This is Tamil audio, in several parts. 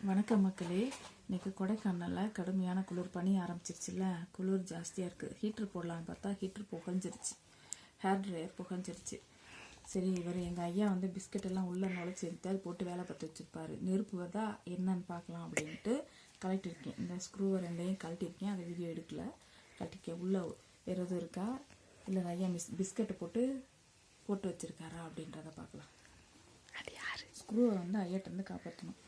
வணக்கம் மக்களே. இன்றைக்கி கொடைக்கானலில் கடுமையான குளிர் பனி ஆரம்பிச்சிருச்சுல்ல, குளிர் ஜாஸ்தியாக இருக்குது. ஹீட்ரு போடலான்னு பார்த்தா ஹீட்ரு புகஞ்சிருச்சு, ஹேர் ட்ரையர் புகஞ்சிருச்சு. சரி, எங்கள் ஐயா பிஸ்கெட்டெல்லாம் உள்ளே நுழைச்சி எடுத்து போட்டு வேலை பார்த்து வச்சுருப்பாரு. நெருப்பு வருதா என்னன்னு பார்க்கலாம் அப்படின்ட்டு கழட்டிருக்கேன். இந்த ஸ்க்ரூவை ரெண்டையும் கழட்டிருக்கேன். அதை வீடியோ எடுக்கல. கழட்டிருக்கேன். உள்ளே வேறு எதுவும் இருக்கா இல்லை ஐயா பிஸ்கெட்டை போட்டு வச்சுருக்காரா அப்படின்றத பார்க்கலாம். அது யார்? ஸ்க்ரூவை ஐயாட்டேருந்து காப்பாற்றணும்.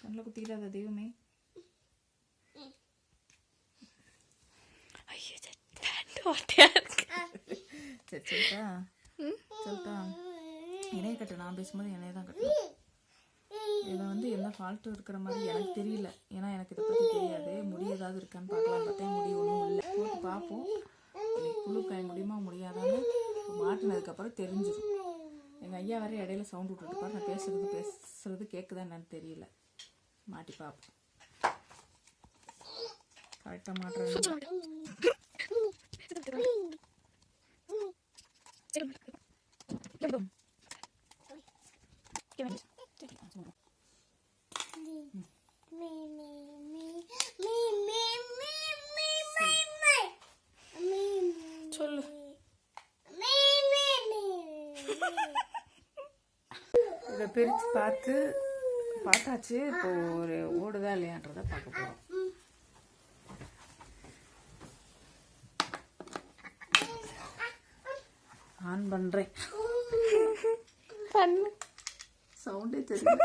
கண்ணில் குத்திக்கிறாத தெய்வமே. சரி சொல்லிட்டா இணைய கட்டு. நான் பேசும்போது இணைய தான் கட்டணும். இதில் என்ன ஃபால்ட்டு இருக்கிற மாதிரி எனக்கு தெரியல. ஏன்னா எனக்கு இதை பற்றி தெரியாது. முடி ஏதாவது இருக்கான்னு பார்க்கலாம் பார்த்தேன். முடி ஒன்றும் இல்லை. போட்டு பார்ப்போம். எனக்கு புழு காய முடியுமா முடியாதான்னு மாட்டினதுக்கப்புறம் தெரிஞ்சிடும். எங்கள் ஐயா வரை இடையில சவுண்ட் விட்டுட்டுப்பாரு. நான் பேசுறது கேட்குதா என்னன்னு தெரியல. மாட்டி பார்ப்போம். கரெக்டாக மாட்டுறேன். சொல்லு. இதை பிரித்து பார்த்தாச்சு. இப்போ ஒரு ஓடுதா இல்லையான்றதை பார்க்க போகிறோம். ஆன் பண்ணுறேன். சவுண்டே தெரியும்.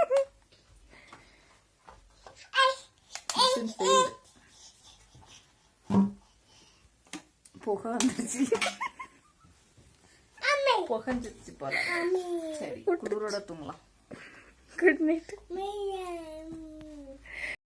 புகை வந்துருச்சு. புகஞ்சிருச்சு போல. சரி, குளிரோட தூங்கலாம். Good night.